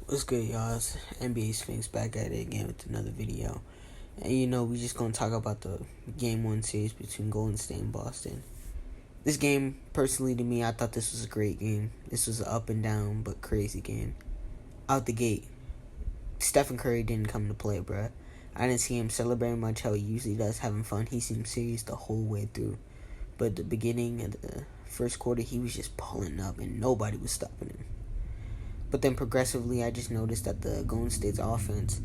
What's good, y'all? It's NBA Sphinx back at it again with another video. And we just gonna talk about the Game 1 series between Golden State and Boston. This game, personally to me, I thought this was a great game. This was an up and down but crazy game. Out the gate, Stephen Curry didn't come to play, bruh. I didn't see him celebrating much how he usually does, having fun. He seemed serious the whole way through. But at the beginning of the first quarter, he was just pulling up and nobody was stopping him. But then progressively, I just noticed that the Golden State's offense,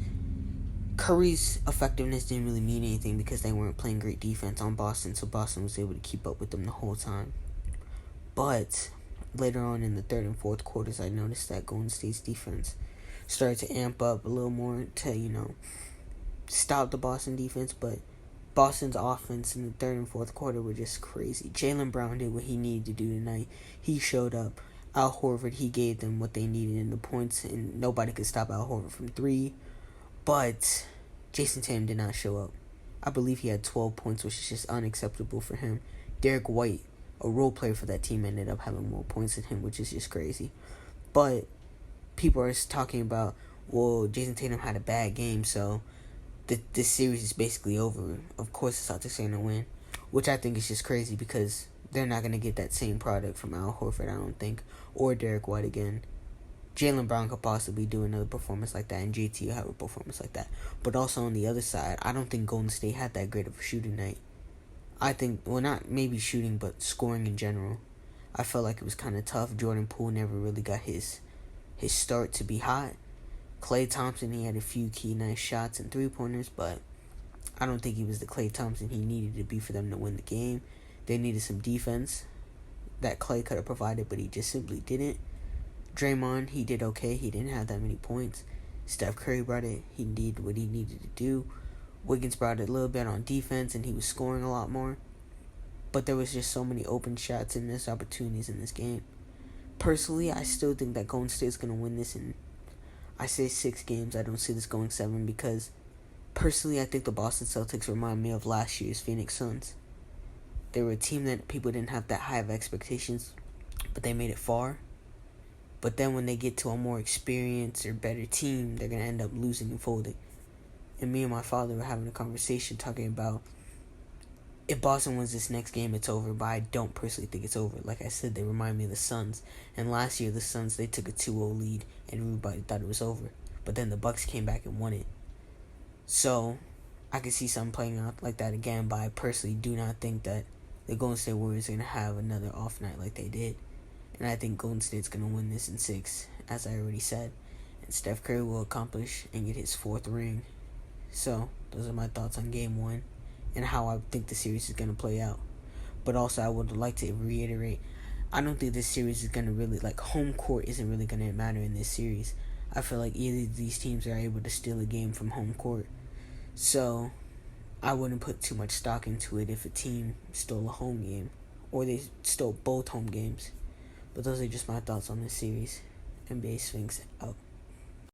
Curry's effectiveness didn't really mean anything because they weren't playing great defense on Boston, so Boston was able to keep up with them the whole time. But later on in the third and fourth quarters, I noticed that Golden State's defense started to amp up a little more to, stop the Boston defense, but Boston's offense in the third and fourth quarter were just crazy. Jaylen Brown did what he needed to do tonight. He showed up. Al Horford, he gave them what they needed in the points, and nobody could stop Al Horford from three. But Jason Tatum did not show up. I believe he had 12 points, which is just unacceptable for him. Derek White, a role player for that team, ended up having more points than him, which is just crazy. But people are talking about, well, Jason Tatum had a bad game, so this series is basically over. Of course, the Celtics are going to win, which I think is just crazy because they're not going to get that same product from Al Horford, I don't think, or Derek White again. Jaylen Brown could possibly do another performance like that, and JT will have a performance like that. But also on the other side, I don't think Golden State had that great of a shooting night. I think, well, not maybe shooting, but scoring in general. I felt like it was kind of tough. Jordan Poole never really got his start to be hot. Klay Thompson, he had a few key nice shots and three-pointers, but I don't think he was the Klay Thompson he needed to be for them to win the game. They needed some defense that Klay could have provided, but he just simply didn't. Draymond, he did okay. He didn't have that many points. Steph Curry brought it. He did what he needed to do. Wiggins brought it a little bit on defense, and he was scoring a lot more. But there was just so many open shots and missed opportunities in this game. Personally, I still think that Golden State's going to win this in, I say 6 games. I don't see this going 7 because, personally, I think the Boston Celtics remind me of last year's Phoenix Suns. They were a team that people didn't have that high of expectations, but they made it far. But then when they get to a more experienced or better team, they're going to end up losing and folding. And me and my father were having a conversation talking about if Boston wins this next game, it's over. But I don't personally think it's over. Like I said, they remind me of the Suns. And last year, the Suns, they took a 2-0 lead, and everybody thought it was over. But then the Bucks came back and won it. So I could see something playing out like that again, but I personally do not think that the Golden State Warriors are going to have another off night like they did. And I think Golden State's going to win this in 6, as I already said. And Steph Curry will accomplish and get his 4th ring. So, those are my thoughts on Game 1 and how I think the series is going to play out. But also, I would like to reiterate, I don't think this series is going to really, home court isn't really going to matter in this series. I feel like either of these teams are able to steal a game from home court. So, I wouldn't put too much stock into it if a team stole a home game or they stole both home games. But those are just my thoughts on this series. NBA Sphinx out.